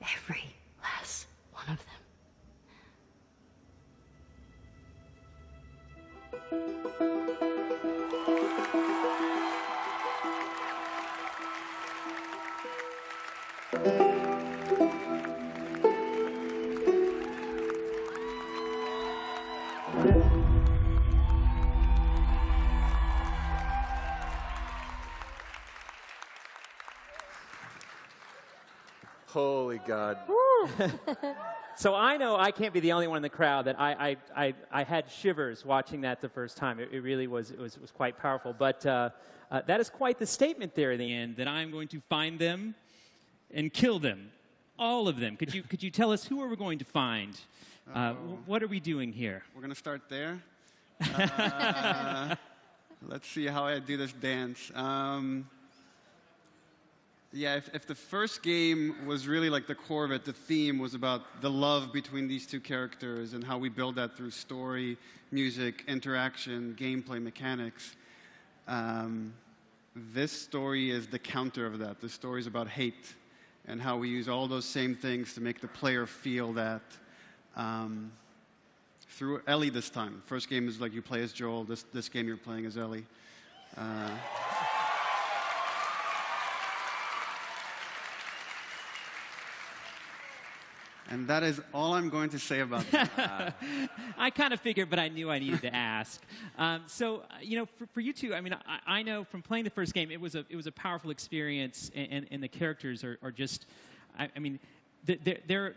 Every last one of them. Holy God. So I know I can't be the only one in the crowd that I had shivers watching that the first time. It really was quite powerful. But that is quite the statement there in the end, that I'm going to find them and kill them, all of them. Could you tell us who are we going to find? What are we doing here? We're going to start there. Let's see how I do this dance. Yeah, if the first game was really like the core of it, the theme was about the love between these two characters and how we build that through story, music, interaction, gameplay, mechanics. This story is the counter of that. The story is about hate and how we use all those same things to make the player feel that through Ellie this time. First game is like you play as Joel. This game you're playing as Ellie. And that is all I'm going to say about that. I kind of figured, but I knew I needed to ask. So, for you two, I mean, I know from playing the first game, it was a powerful experience, and the characters are just, I mean, they're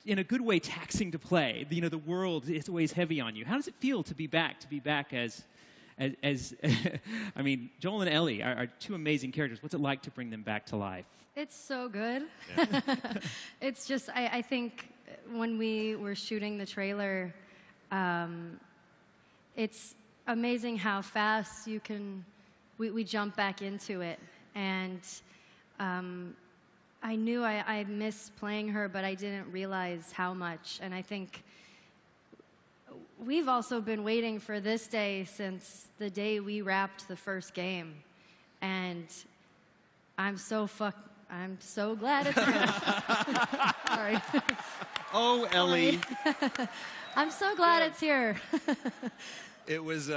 in a good way taxing to play. The world is always heavy on you. How does it feel to be back as I mean, Joel and Ellie are two amazing characters. What's it like to bring them back to life? It's so good. Yeah. It's just, I think when we were shooting the trailer, it's amazing how fast we jump back into it. And I knew I missed playing her, but I didn't realize how much. And I think we've also been waiting for this day since the day we wrapped the first game. And I'm so glad it's here. Sorry. Oh, Ellie. I'm so glad it's here. It was,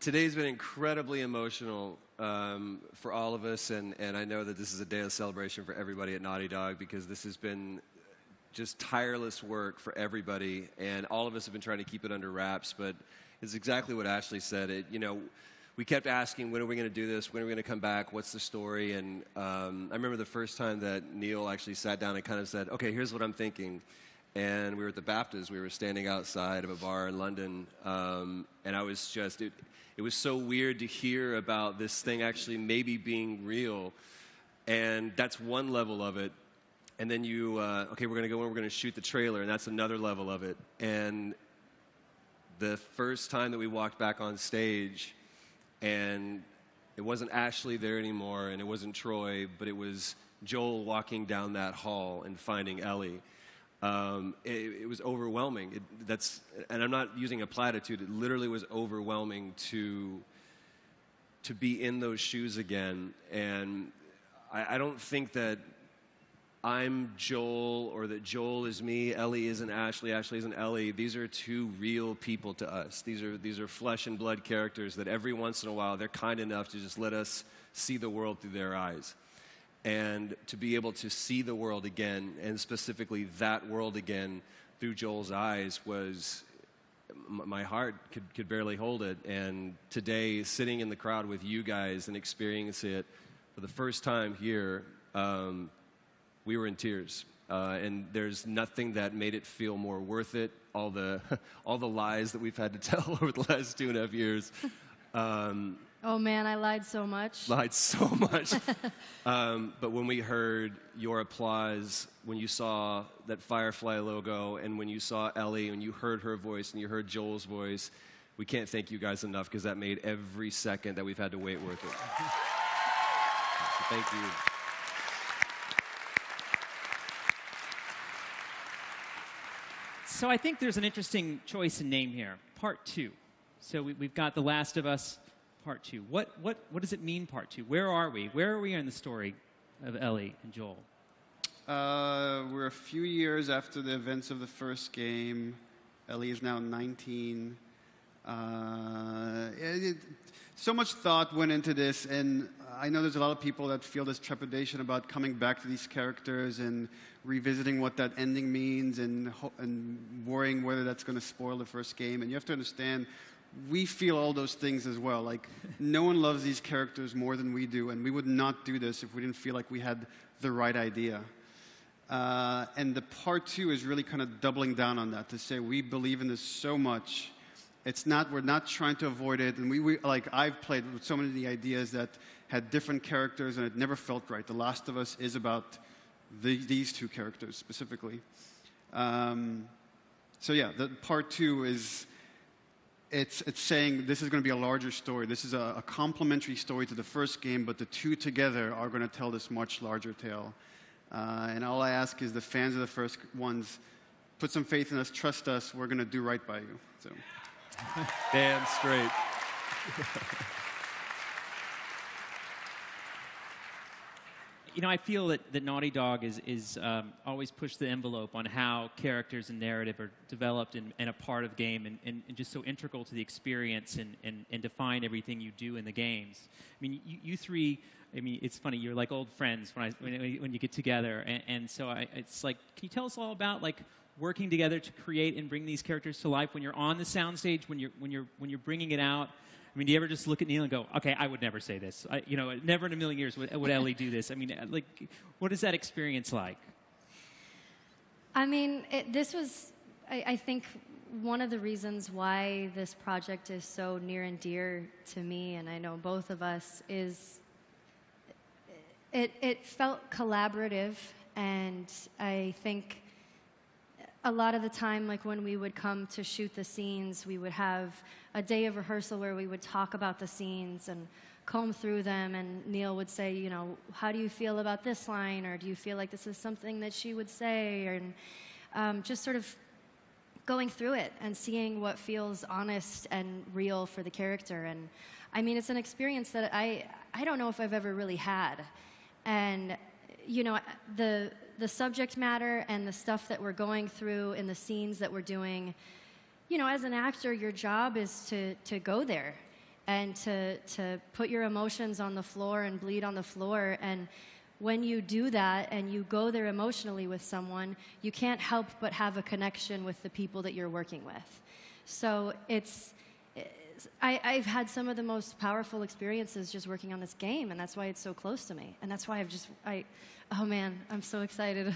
today's been incredibly emotional for all of us, and I know that this is a day of celebration for everybody at Naughty Dog, because this has been just tireless work for everybody, and all of us have been trying to keep it under wraps, but it's exactly what Ashley said. We kept asking, when are we going to do this? When are we going to come back? What's the story? And I remember the first time that Neil actually sat down and kind of said, okay, here's what I'm thinking. And we were at the BAFTAs. We were standing outside of a bar in London. And I was just, it was so weird to hear about this thing actually maybe being real. And that's one level of it. And then okay, we're going to go in, we're going to shoot the trailer, and that's another level of it. And the first time that we walked back on stage, and it wasn't Ashley there anymore, and it wasn't Troy, but it was Joel walking down that hall and finding Ellie. It was overwhelming. And I'm not using a platitude. It literally was overwhelming to be in those shoes again. And I don't think that I'm Joel, or that Joel is me, Ellie isn't Ashley, Ashley isn't Ellie. These are two real people to us. These are flesh and blood characters that every once in a while they're kind enough to just let us see the world through their eyes. And to be able to see the world again, and specifically that world again through Joel's eyes, was, my heart could barely hold it. And today, sitting in the crowd with you guys and experiencing it for the first time here, we were in tears, and there's nothing that made it feel more worth it. All the lies that we've had to tell over the last 2.5 years. Oh man, I lied so much. Lied so much. But when we heard your applause, when you saw that Firefly logo, and when you saw Ellie, and you heard her voice, and you heard Joel's voice, we can't thank you guys enough, because that made every second that we've had to wait worth it. So thank you. So I think there's an interesting choice in name here, Part 2. So we've got The Last of Us, Part 2. What does it mean, Part 2? Where are we? Where are we in the story of Ellie and Joel? We're a few years after the events of the first game. Ellie is now 19. So much thought went into this, and I know there's a lot of people that feel this trepidation about coming back to these characters and revisiting what that ending means and worrying whether that's going to spoil the first game. And you have to understand, we feel all those things as well. Like, no one loves these characters more than we do, and we would not do this if we didn't feel like we had the right idea. And the part 2 is really kind of doubling down on that, to say we believe in this so much. We're not trying to avoid it, and like, I've played with so many of the ideas that had different characters, and it never felt right. The Last of Us is about these 2 characters specifically. So yeah, the part 2 is, it's saying this is going to be a larger story. This is a complementary story to the first game, but the 2 together are going to tell this much larger tale. And all I ask is the fans of the first ones, put some faith in us, trust us, we're going to do right by you. So. Damn straight. You know, I feel that Naughty Dog is always pushed the envelope on how characters and narrative are developed and a part of the game, and just so integral to the experience and define everything you do in the games. I mean, you three, I mean, it's funny, you're like old friends when you get together, and so it's like, can you tell us all about, like, working together to create and bring these characters to life when you're on the soundstage, when you're bringing it out? I mean, do you ever just look at Neil and go, okay, I would never say this. Never in a million years would Ellie do this. I mean, like, what is that experience like? I mean, this was, I think, one of the reasons why this project is so near and dear to me, and I know both of us, is it felt collaborative, and I think a lot of the time, like when we would come to shoot the scenes, we would have a day of rehearsal where we would talk about the scenes and comb through them, and Neil would say, how do you feel about this line, or do you feel like this is something that she would say, and just sort of going through it and seeing what feels honest and real for the character. And I mean, it's an experience that I don't know if I've ever really had. And the subject matter and the stuff that we're going through in the scenes that we're doing, as an actor, your job is to go there and to put your emotions on the floor and bleed on the floor. And when you do that and you go there emotionally with someone, you can't help but have a connection with the people that you're working with. So I've had some of the most powerful experiences just working on this game, and that's why it's so close to me. And that's why oh man, I'm so excited.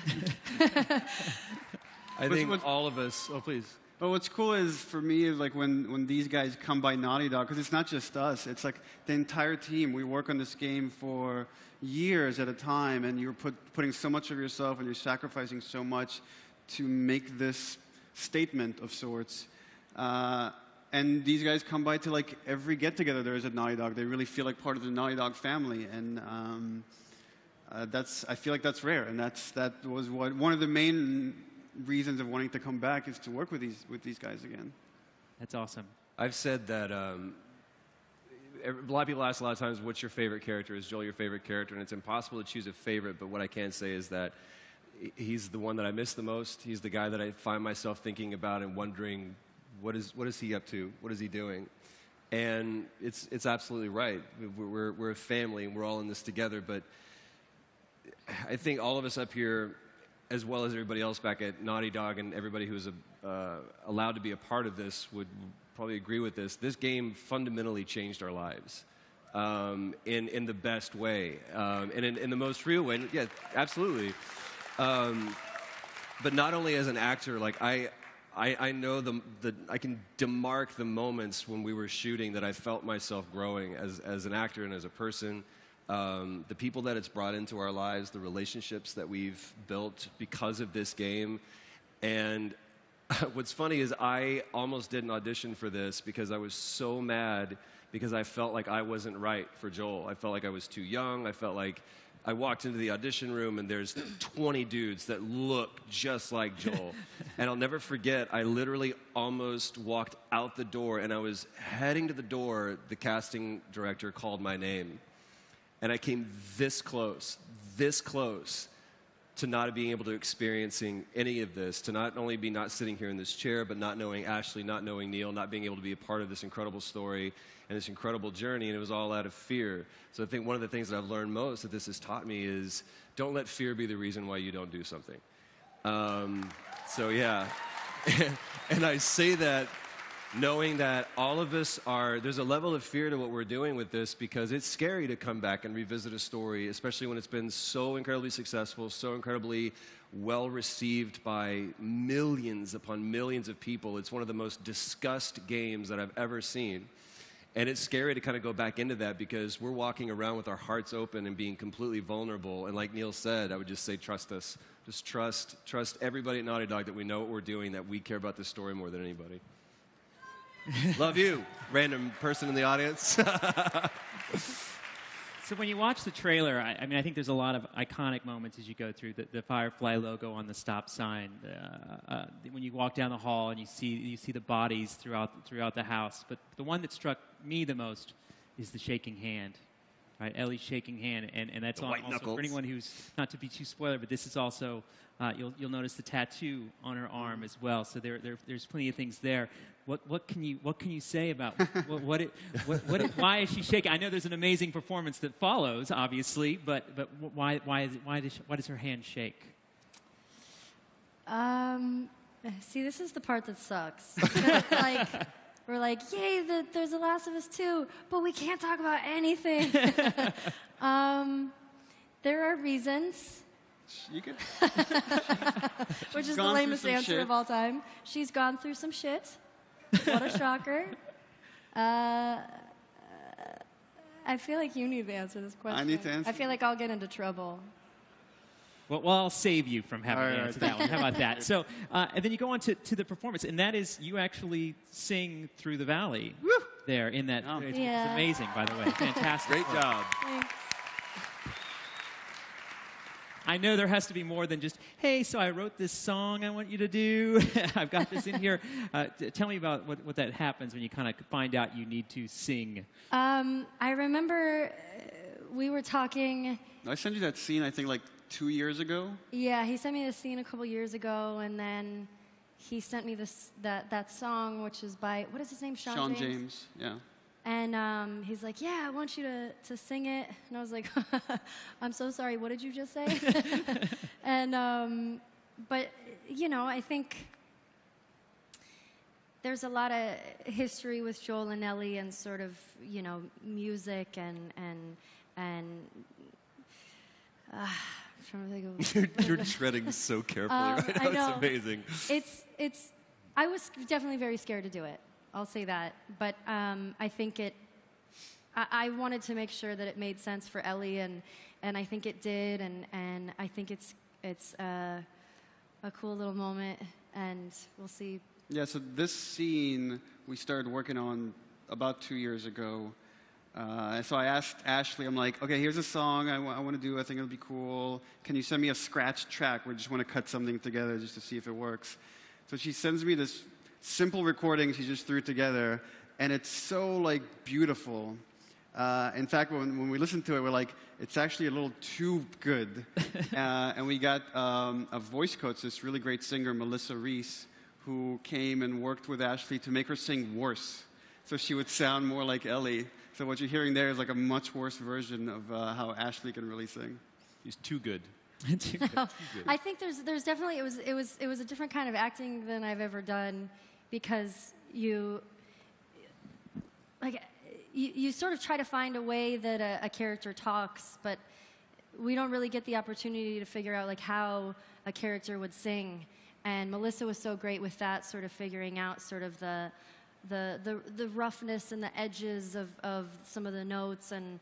I think all of us, oh please. Well, what's cool is, for me, is like when these guys come by Naughty Dog, because it's not just us, it's like the entire team. We work on this game for years at a time, and you're putting so much of yourself and you're sacrificing so much to make this statement of sorts. And these guys come by to, like, every get-together there is at Naughty Dog. They really feel like part of the Naughty Dog family, and I feel like that's rare, and that was one of the main reasons of wanting to come back, is to work with these guys again. That's awesome. I've said that a lot of people ask a lot of times, what's your favorite character? Is Joel your favorite character? And it's impossible to choose a favorite, but what I can say is that he's the one that I miss the most. He's the guy that I find myself thinking about and wondering, what is he up to? What is he doing? And it's absolutely right. We're a family, and we're all in this together, but I think all of us up here, as well as everybody else back at Naughty Dog and everybody who was allowed to be a part of this, would probably agree with this. This game fundamentally changed our lives in the best way, and in the most real way. Yeah, absolutely. But not only as an actor, like I know I can demark the moments when we were shooting that I felt myself growing as an actor and as a person. The people that it's brought into our lives, the relationships that we've built because of this game. And what's funny is I almost did an audition for this because I was so mad because I felt like I wasn't right for Joel. I felt like I was too young. I felt like I walked into the audition room and there's 20 dudes that look just like Joel. And I'll never forget, I literally almost walked out the door, and I was heading to the door. The casting director called my name. And I came this close to not being able to experiencing any of this, to not only be not sitting here in this chair, but not knowing Ashley, not knowing Neil, not being able to be a part of this incredible story and this incredible journey, and it was all out of fear. So I think one of the things that I've learned most that this has taught me is don't let fear be the reason why you don't do something. So yeah, and I say that knowing that all of us there's a level of fear to what we're doing with this because it's scary to come back and revisit a story, especially when it's been so incredibly successful, so incredibly well received by millions upon millions of people. It's one of the most discussed games that I've ever seen. And it's scary to kind of go back into that because we're walking around with our hearts open and being completely vulnerable. And like Neil said, I would just say trust us. Just trust everybody at Naughty Dog that we know what we're doing, that we care about this story more than anybody. Love you, random person in the audience. So when you watch the trailer, I mean, I think there's a lot of iconic moments as you go through the Firefly logo on the stop sign. When you walk down the hall and you see the bodies throughout the house. But the one that struck me the most is the shaking hand. Right, Ellie's shaking hand, and that's also for anyone who's, not to be too spoiler, but this is also you'll notice the tattoo on her arm as well. So there's plenty of things there. What can you say about why is she shaking? I know there's an amazing performance that follows, obviously, but why does her hand shake? See, this is the part that sucks. It's like, we're like, yay, there's The Last of Us 2, but we can't talk about anything. There are reasons. You could. Which is the lamest answer of all time. She's gone through some shit. What a shocker. I feel like you need to answer this question. I need to answer. I feel like I'll get into trouble. Well, I'll save you from having to answer that one. How about that? So, and then you go on to the performance, and that is you actually sing through the valley there in that. Oh. It's Yeah. amazing, by the way. Fantastic. Great job. Thanks. I know there has to be more than just, hey, so I wrote this song I want you to do. I've got this in here. Tell me about what that happens when you kind of find out you need to sing. I remember we were talking. I sent you that scene, I think, like 2 years ago. Yeah, he sent me this scene a couple years ago, and then he sent me that song, which is by, what is his name? Sean James. Yeah. And he's like, yeah, I want you to sing it. And I was like, I'm so sorry, what did you just say? And, but, you know, I think there's a lot of history with Joel and Ellie and sort of, you know, music and I'm trying to think of You're treading so carefully right now. I know. It's amazing. I was definitely very scared to do it. I'll say that. But I think I wanted to make sure that it made sense for Ellie, and I think it did, and I think it's a cool little moment, and we'll see. Yeah, so this scene we started working on about 2 years ago. So I asked Ashley, I'm like, okay, here's a song I want to do. I think it'll be cool. Can you send me a scratch track? We just want to cut something together just to see if it works. So she sends me this simple recording she just threw together, and it's so, like, beautiful. In fact, when we listened to it, we're like, it's actually a little too good. And we got a voice coach, this really great singer, Melissa Reese, who came and worked with Ashley to make her sing worse, so she would sound more like Ellie. So what you're hearing there is like a much worse version of how Ashley can really sing. He's too good. I think there's definitely it was a different kind of acting than I've ever done, because you sort of try to find a way that a character talks, but we don't really get the opportunity to figure out like how a character would sing. And Melissa was so great with that, sort of figuring out sort of the roughness and the edges of some of the notes, and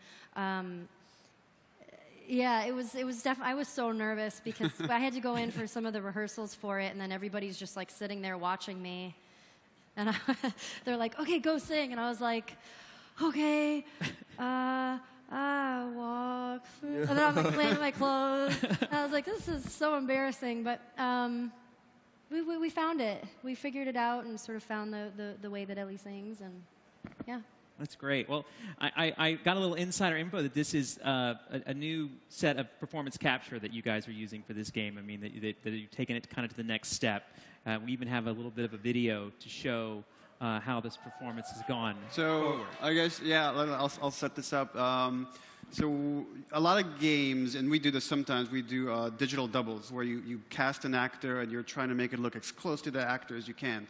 yeah, it was definitely. I was so nervous because I had to go in for some of the rehearsals for it, and then everybody's just like sitting there watching me, and they're like, "Okay, go sing," and I was like, "Okay." I walk through, and then I'm like playing with my clothes. And I was like, "This is so embarrassing," but we found it. We figured it out and sort of found the way that Ellie sings, and yeah. That's great. Well, I got a little insider info that this is a new set of performance capture that you guys are using for this game. I mean, that you've taken it kind of to the next step. We even have a little bit of a video to show how this performance has gone forward. I guess, yeah, I'll set this up. So a lot of games, and we do this sometimes, we do digital doubles, where you cast an actor and you're trying to make it look as close to the actor as you can.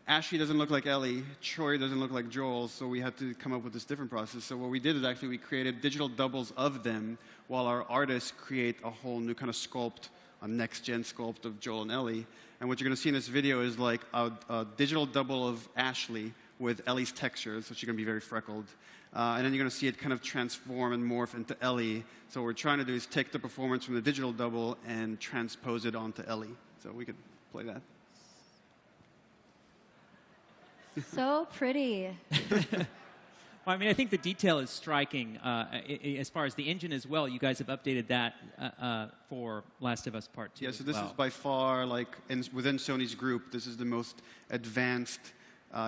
Ashley doesn't look like Ellie, Troy doesn't look like Joel, so we had to come up with this different process. So what we did is actually we created digital doubles of them while our artists create a whole new kind of sculpt, a next-gen sculpt of Joel and Ellie. And what you're going to see in this video is like a digital double of Ashley with Ellie's texture, so she's going to be very freckled. And then you're going to see it kind of transform and morph into Ellie. So what we're trying to do is take the performance from the digital double and transpose it onto Ellie. So we could play that. So pretty. Well, I mean, I think the detail is striking as far as the engine as well. You guys have updated that for Last of Us Part 2. Yeah, so this is by far, like, within Sony's group, this is the most advanced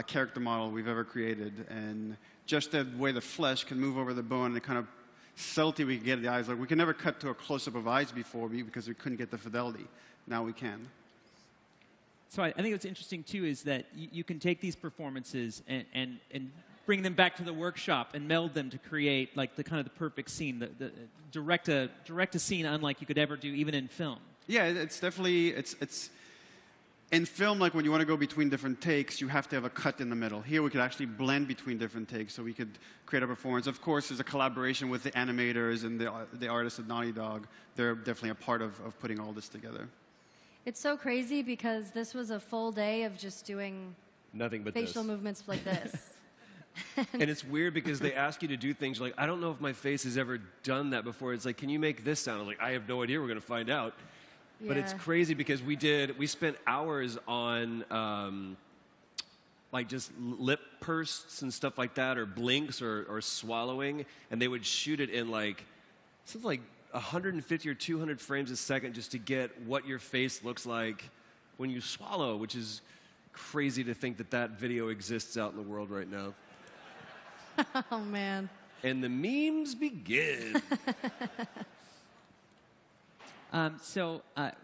character model we've ever created. And just the way the flesh can move over the bone and the kind of subtlety we can get at the eyes. Like, we can never cut to a close-up of eyes before because we couldn't get the fidelity. Now we can. So I think what's interesting, too, is that you can take these performances and bring them back to the workshop and meld them to create like the kind of the perfect scene, the direct a scene unlike you could ever do even in film. Yeah, it's definitely, it's in film, like when you want to go between different takes, you have to have a cut in the middle. Here we could actually blend between different takes so we could create a performance. Of course, there's a collaboration with the animators and the artists at Naughty Dog. They're definitely a part of putting all this together. It's so crazy because this was a full day of just doing Nothing but facial this. movements like this. And it's weird because they ask you to do things like, I don't know if my face has ever done that before. It's like, can you make this sound? I'm like, I have no idea. We're going to find out. Yeah. But it's crazy because we spent hours on like just lip purses and stuff like that, or blinks or swallowing, and they would shoot it in like something like 150 or 200 frames a second just to get what your face looks like when you swallow, which is crazy to think that that video exists out in the world right now. Oh, man. And the memes begin.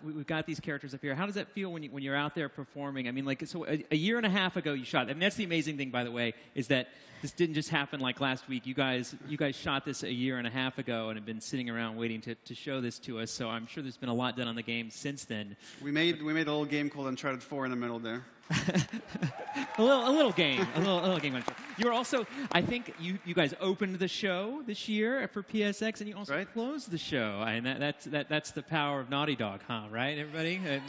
We've got these characters up here. How does that feel when you're out there performing? I mean, like, so a year and a half ago you shot. I mean, that's the amazing thing, by the way, is that this didn't just happen like last week. You guys shot this a year and a half ago and have been sitting around waiting to show this to us. So I'm sure there's been a lot done on the game since then. We made a little game called Uncharted 4 in the middle there. a little game. You were also, I think, you guys opened the show this year for PSX, and you also closed the show. And that's the power of Naughty Dog, huh? Right, everybody? And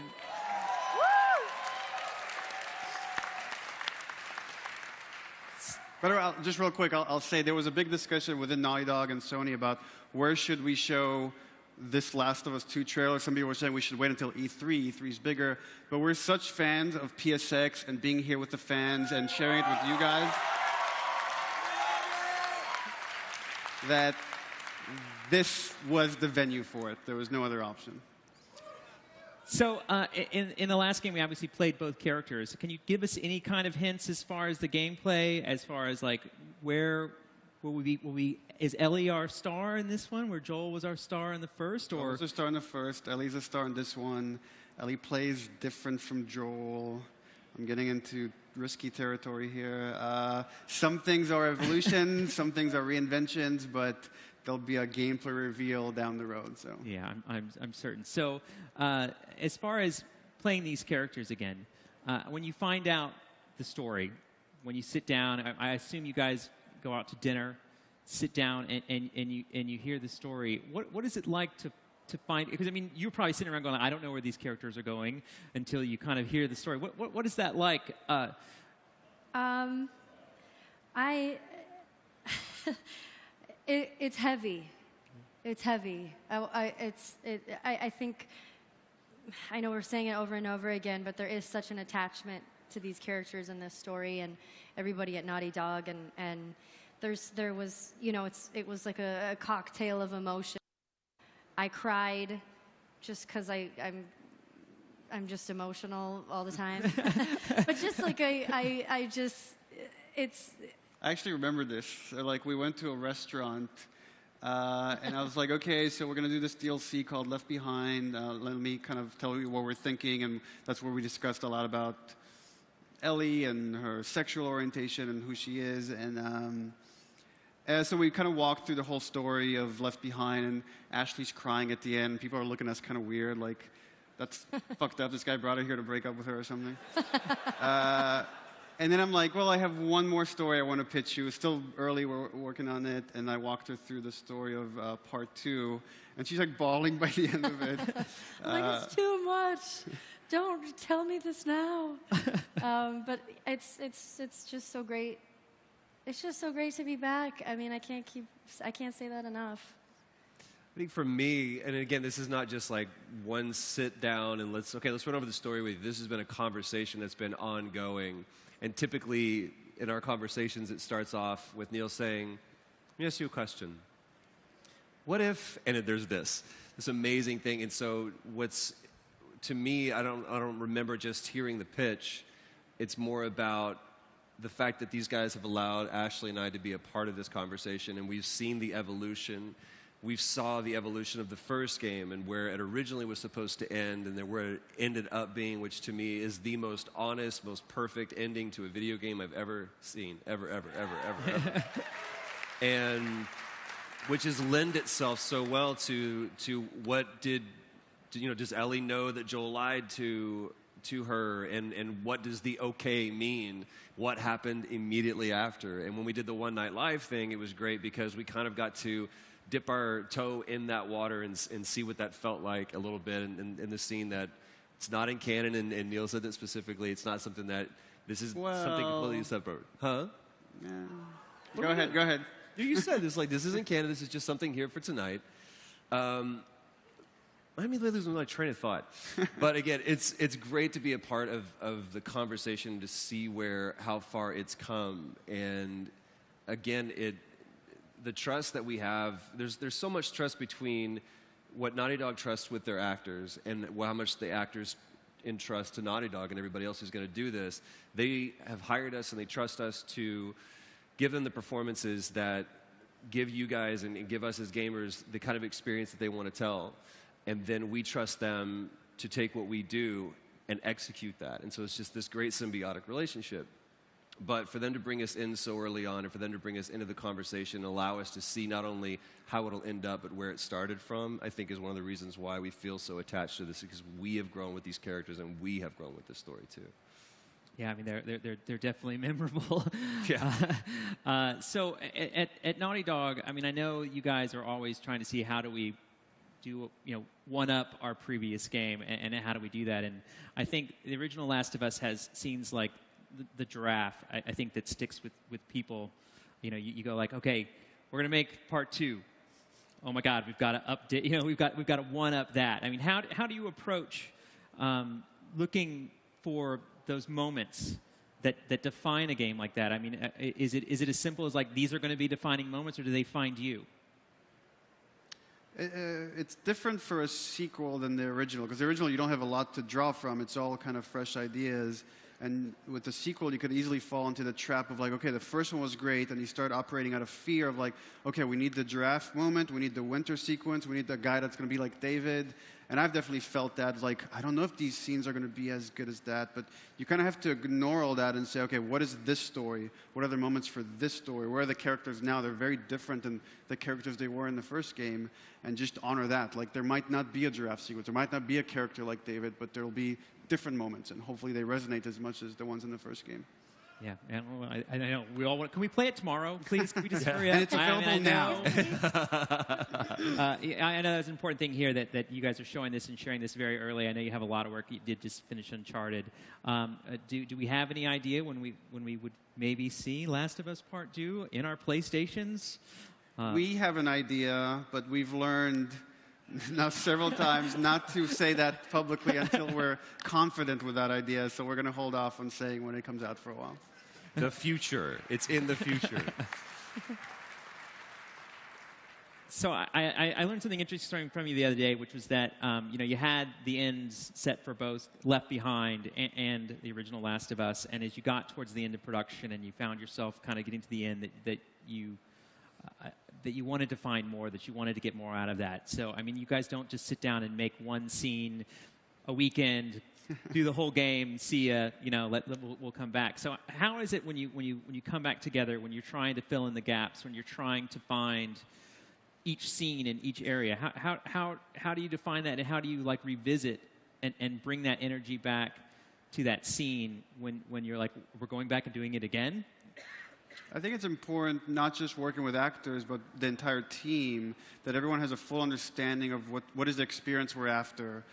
But just real quick, I'll say there was a big discussion within Naughty Dog and Sony about where should we show this Last of Us 2 trailer. Some people were saying we should wait until E3. E3 is bigger. But we're such fans of PSX and being here with the fans and sharing it with you guys that this was the venue for it. There was no other option. So in the last game, we obviously played both characters. Can you give us any kind of hints as far as the gameplay, as far as like where will we is Ellie our star in this one, where Joel was our star in the first? Or Joel was a star in the first. Ellie's a star in this one. Ellie plays different from Joel. I'm getting into risky territory here. Some things are evolutions, some things are reinventions, but there'll be a gameplay reveal down the road. So yeah, I'm certain. So as far as playing these characters again, when you find out the story, when you sit down, I assume you guys go out to dinner, sit down, and you hear the story. What is it like to find? Because I mean, you're probably sitting around going, I don't know where these characters are going until you kind of hear the story. What is that like? It's heavy. It's heavy. I think, I know we're saying it over and over again, but there is such an attachment to these characters in this story and everybody at Naughty Dog, and there was, you know, it was like a cocktail of emotion. I cried just because I'm just emotional all the time. But just like I just, I actually remember this. So, like, we went to a restaurant, and I was like, okay, so we're going to do this DLC called Left Behind. Let me kind of tell you what we're thinking, and that's where we discussed a lot about Ellie and her sexual orientation and who she is. And so we kind of walked through the whole story of Left Behind, and Ashley's crying at the end. People are looking at us kind of weird, like, that's fucked up. This guy brought her here to break up with her or something. And then I'm like, well, I have one more story I want to pitch you. It's still early, we're working on it. And I walked her through the story of part 2. And she's like bawling by the end of it. Like, it's too much. Don't tell me this now. But it's just so great. It's just so great to be back. I mean, I can't say that enough. I think for me, and again, this is not just like one sit down and let's run over the story with you. This has been a conversation that's been ongoing. And typically, in our conversations, it starts off with Neil saying, let me ask you a question. What if, and there's this amazing thing. And so to me, I don't remember just hearing the pitch. It's more about the fact that these guys have allowed Ashley and I to be a part of this conversation, and we've seen the evolution. We saw the evolution of the first game and where it originally was supposed to end and then where it ended up being, which to me is the most honest, most perfect ending to a video game I've ever seen. Ever. And which has lend itself so well to what does Ellie know that Joel lied to her, and what does the okay mean? What happened immediately after? And when we did the One Night Live thing, it was great because we kind of got to dip our toe in that water and see what that felt like a little bit in the scene that it's not in canon, and Neil said that specifically. It's not something that, this is something completely separate. Huh? Yeah. Go ahead. You said this, like, this isn't canon, this is just something here for tonight. I mean, losing my train of thought. But again, it's great to be a part of the conversation, to see how far it's come. And again, the trust that we have, there's so much trust between what Naughty Dog trusts with their actors and how much the actors entrust to Naughty Dog and everybody else who's going to do this. They have hired us and they trust us to give them the performances that give you guys and give us as gamers the kind of experience that they want to tell. And then we trust them to take what we do and execute that. And so it's just this great symbiotic relationship. But for them to bring us in so early on, and for them to bring us into the conversation, allow us to see not only how it'll end up, but where it started from, I think is one of the reasons why we feel so attached to this, because we have grown with these characters and we have grown with this story too. Yeah, I mean, they're definitely memorable. Yeah. So at Naughty Dog, I mean, I know you guys are always trying to see how do we do, one up our previous game, and how do we do that? And I think the original Last of Us has scenes like the giraffe, I think, that sticks with people. You go like, okay, we're going to make part 2. Oh my God, we've got to update. We've got to one up that. I mean, how do you approach looking for those moments that define a game like that? I mean, is it as simple as like these are going to be defining moments, or do they find you? It's different for a sequel than the original, because the original you don't have a lot to draw from. It's all kind of fresh ideas. And with the sequel, you could easily fall into the trap of like, okay, the first one was great, and you start operating out of fear of like, okay, we need the giraffe moment, we need the winter sequence, we need the guy that's going to be like David. And I've definitely felt that, like, I don't know if these scenes are going to be as good as that, but you kind of have to ignore all that and say, okay, what is this story? What are the moments for this story? Where are the characters now? They're very different than the characters they were in the first game, and just honor that. Like, there might not be a giraffe sequence, there might not be a character like David, but there will be different moments, and hopefully they resonate as much as the ones in the first game. Yeah, I know. We all want. Can we play it tomorrow, please? Can we just hurry up? And it's available now. I know that's an important thing here that you guys are showing this and sharing this very early. I know you have a lot of work. You did just finish Uncharted. Do we have any idea when we would maybe see Last of Us Part 2 in our PlayStations? We have an idea, but we've learned now several times not to say that publicly until we're confident with that idea. So we're going to hold off on saying when it comes out for a while. The future. It's in the future. So I learned something interesting from you the other day, which was that you had the ends set for both Left Behind and the original Last of Us, and as you got towards the end of production and you found yourself kind of getting to the end, that you wanted to find more, that you wanted to get more out of that. So I mean, you guys don't just sit down and make one scene a weekend, do the whole game, see ya, we'll come back. So how is it when you come back together, when you're trying to fill in the gaps, when you're trying to find each scene in each area? How do you define that, and how do you like revisit and bring that energy back to that scene when you're like, we're going back and doing it again? I think it's important, not just working with actors, but the entire team, that everyone has a full understanding of what is the experience we're after.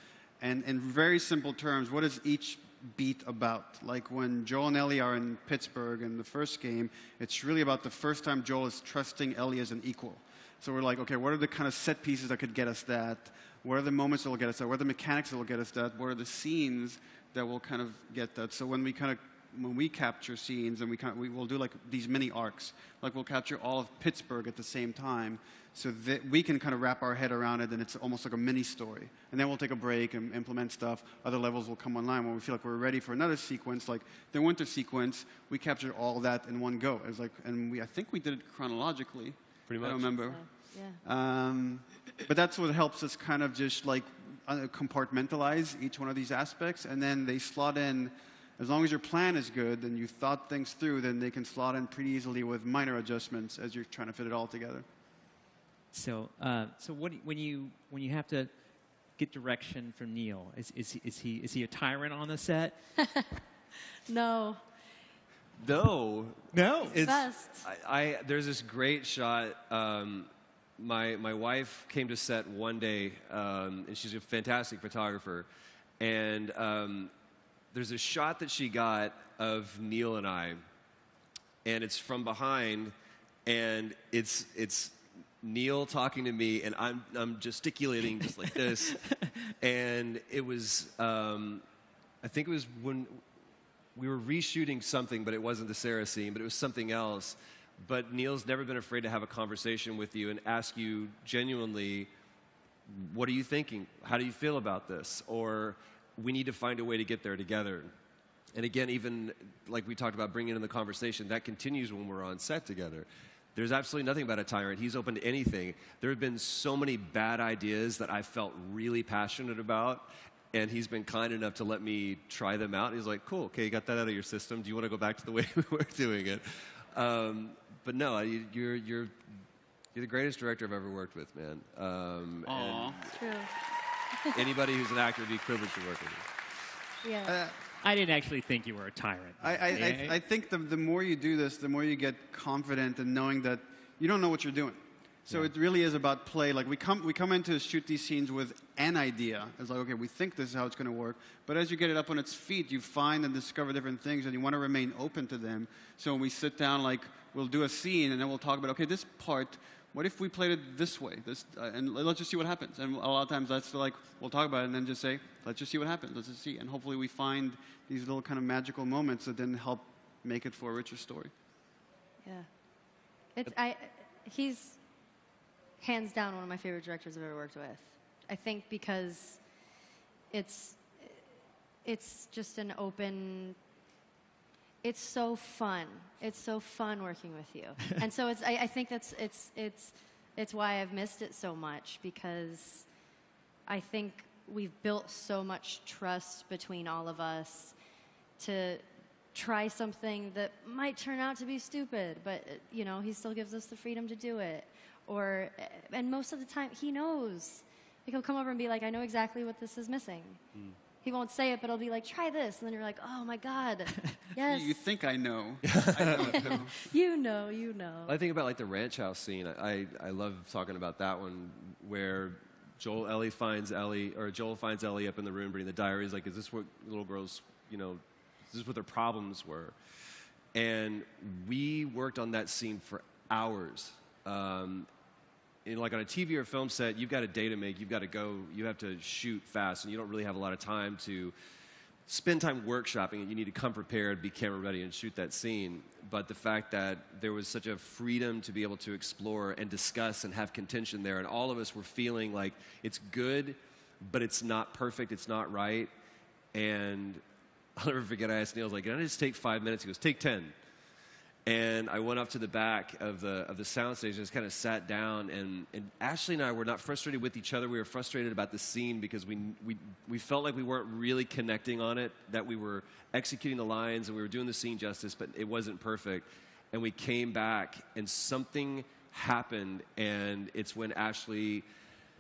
And in very simple terms, what is each beat about? Like when Joel and Ellie are in Pittsburgh in the first game, it's really about the first time Joel is trusting Ellie as an equal. So we're like, okay, what are the kind of set pieces that could get us that? What are the moments that will get us that? What are the mechanics that will get us that? What are the scenes that will kind of get that? So when we capture scenes, and we will do like these mini arcs, like we'll capture all of Pittsburgh at the same time, so that we can kind of wrap our head around it, and it's almost like a mini story. And then we'll take a break and implement stuff. Other levels will come online when we feel like we're ready for another sequence, like the winter sequence. We captured all that in one go. It was like, and I think we did it chronologically. Pretty much. I don't remember. Yeah. But that's what helps us kind of just like compartmentalize each one of these aspects, and then they slot in. As long as your plan is good and you thought things through, then they can slot in pretty easily with minor adjustments as you're trying to fit it all together. So when you have to get direction from Neil, is he a tyrant on the set? No. No. It's Best. There's this great shot. My wife came to set one day, and she's a fantastic photographer, and there's a shot that she got of Neil and I, and it's from behind, and it's Neil talking to me, and I'm gesticulating just like this, and it was I think it was when we were reshooting something, but it wasn't the Sarah scene, but it was something else. But Neil's never been afraid to have a conversation with you and ask you genuinely, what are you thinking? How do you feel about this? Or we need to find a way to get there together. And again, even like we talked about bringing in the conversation, that continues when we're on set together. There's absolutely nothing about a tyrant. He's open to anything. There have been so many bad ideas that I felt really passionate about, and he's been kind enough to let me try them out. He's like, cool, okay, you got that out of your system. Do you want to go back to the way we were doing it? But no, you're the greatest director I've ever worked with, man. Aww. True. Anybody who's an actor would be privileged to work with you. Yeah. I didn't actually think you were a tyrant. I think the more you do this, the more you get confident in knowing that you don't know what you're doing. So it really is about play. Like we come in to shoot these scenes with an idea. It's like, okay, we think this is how it's going to work. But as you get it up on its feet, you find and discover different things, and you want to remain open to them. So when we sit down, like we'll do a scene, and then we'll talk about, okay, this part, what if we played it this way? And let's just see what happens. And a lot of times that's like, we'll talk about it and then just say, let's just see what happens. Let's just see. And hopefully we find these little kind of magical moments that then help make it for a richer story. Yeah. He's hands down one of my favorite directors I've ever worked with. I think because it's just an open. It's so fun. It's so fun working with you, and so I think it's why I've missed it so much, because I think we've built so much trust between all of us to try something that might turn out to be stupid, but he still gives us the freedom to do it. And most of the time he knows. Like, he'll come over and be like, I know exactly what this is missing. He won't say it, but he'll be like, try this. And then you're like, oh my God, yes. You think I know. I don't know. You know. I think about like the ranch house scene. I love talking about that one where Joel finds Ellie up in the room reading the diary. He's like, is this what little girls, is this what their problems were? And we worked on that scene for hours. Like on a TV or film set, you've got a day to make, you've got to go, you have to shoot fast, and you don't really have a lot of time to spend time workshopping it. You need to come prepared, be camera ready, and shoot that scene. But the fact that there was such a freedom to be able to explore and discuss and have contention there, and all of us were feeling like it's good, but it's not perfect, it's not right. And I'll never forget, I asked Neil, I was like, can I just take 5 minutes? He goes, take 10. And I went up to the back of the soundstage and just kind of sat down, and Ashley and I were not frustrated with each other. We were frustrated about the scene because we felt like we weren't really connecting on it, that we were executing the lines and we were doing the scene justice, but it wasn't perfect. And we came back and something happened, and it's when Ashley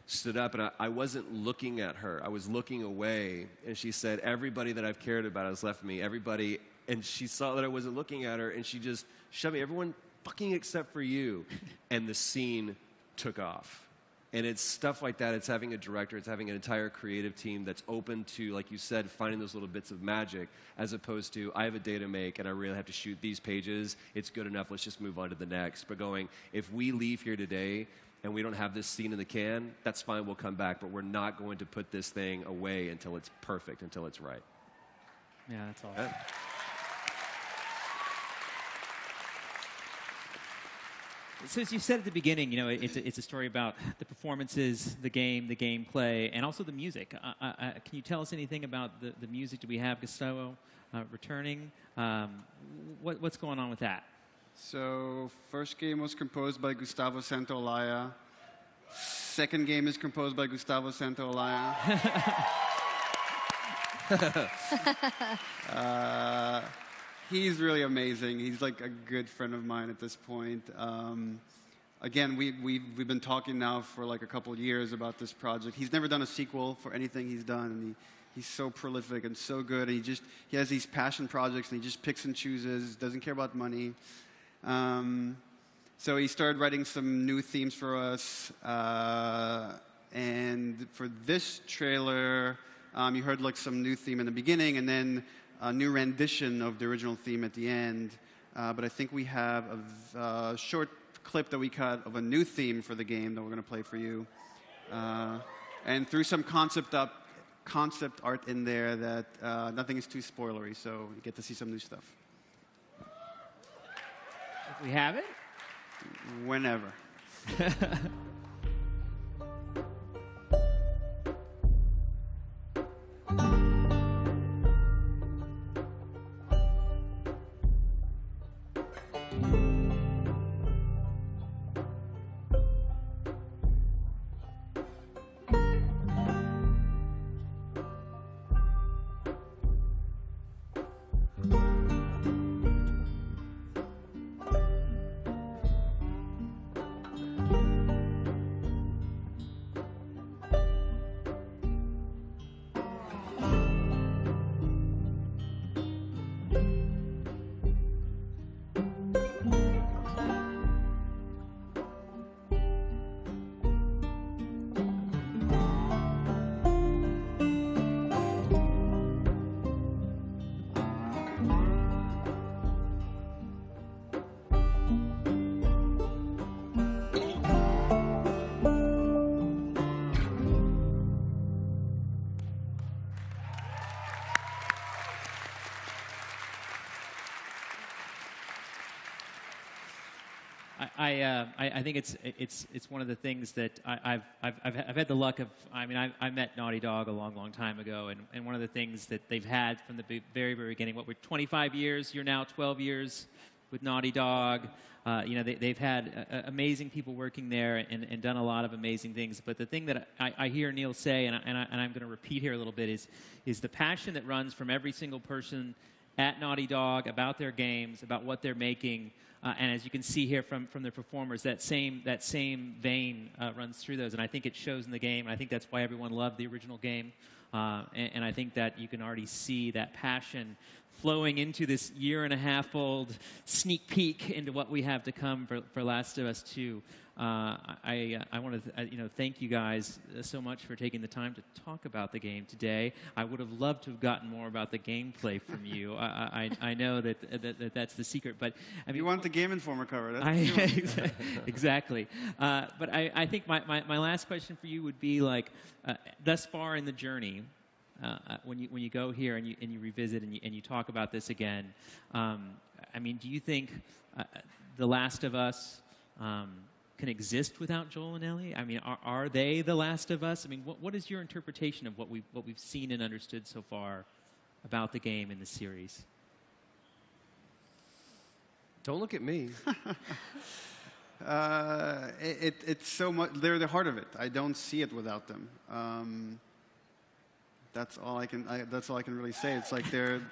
stood up, and I wasn't looking at her. I was looking away, and she said, everybody that I've cared about has left me, everybody. And she saw that I wasn't looking at her, and she just shoved me, everyone fucking except for you. And the scene took off. And it's stuff like that. It's having a director, it's having an entire creative team that's open to, like you said, finding those little bits of magic, as opposed to, I have a day to make, and I really have to shoot these pages. It's good enough, let's just move on to the next. But going, if we leave here today and we don't have this scene in the can, that's fine, we'll come back. But we're not going to put this thing away until it's perfect, until it's right. Yeah, that's all. Yeah. So as you said at the beginning, it's a story about the performances, the game, the gameplay, and also the music. Can you tell us anything about the music? Do we have Gustavo returning? What's going on with that? So first game was composed by Gustavo Santaolalla. Second game is composed by Gustavo Santaolalla. He's really amazing. He's like a good friend of mine at this point. Again, we've been talking now for like a couple of years about this project. He's never done a sequel for anything he's done, and he's so prolific and so good. And he has these passion projects, and he just picks and chooses, doesn't care about money. So he started writing some new themes for us. And for this trailer, you heard like some new theme in the beginning, and then a new rendition of the original theme at the end. But I think we have a short clip that we cut of a new theme for the game that we're going to play for you. And through some concept art in there that nothing is too spoilery, so you get to see some new stuff. We have it? Whenever. I think it's one of the things that I've had the luck of. I mean, I met Naughty Dog a long time ago, and one of the things that they've had from the very beginning. What, we're 25 years? You're now 12 years with Naughty Dog. They've had amazing people working there and done a lot of amazing things. But the thing that I hear Neil say, and I'm going to repeat here a little bit, is the passion that runs from every single person at Naughty Dog about their games, about what they're making. And as you can see here from the performers, that same vein runs through those, and I think it shows in the game. And I think that's why everyone loved the original game. And I think that you can already see that passion flowing into this year-and-a-half-old sneak peek into what we have to come for Last of Us 2. I want to thank you guys so much for taking the time to talk about the game today. I would have loved to have gotten more about the gameplay from you. I know that's the secret, but I mean, you want the Game Informer cover? Exactly. But I think my last question for you would be like, thus far in the journey, when you go here and you revisit and you talk about this again, I mean, do you think The Last of Us can exist without Joel and Ellie? I mean, are they The Last of Us? I mean, what is your interpretation of what we've seen and understood so far about the game and the series? Don't look at me. It's so much. They're the heart of it. I don't see it without them. That's all I can. That's all I can really say. It's like they're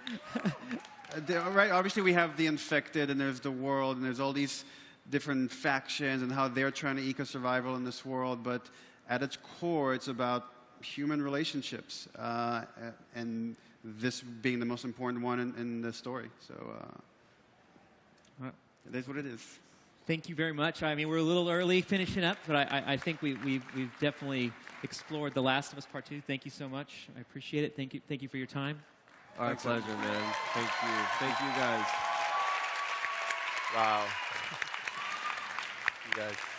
right. Obviously, we have the infected, and there's the world, and there's all these different factions, and how they're trying to eco-survival in this world. But at its core, it's about human relationships, and this being the most important one in the story. So it is what it is. Thank you very much. I mean, we're a little early finishing up, but I think we've definitely explored The Last of Us Part 2. Thank you so much. I appreciate it. Thank you for your time. Our pleasure, man. Thank you. Thank you, guys. Wow. You guys.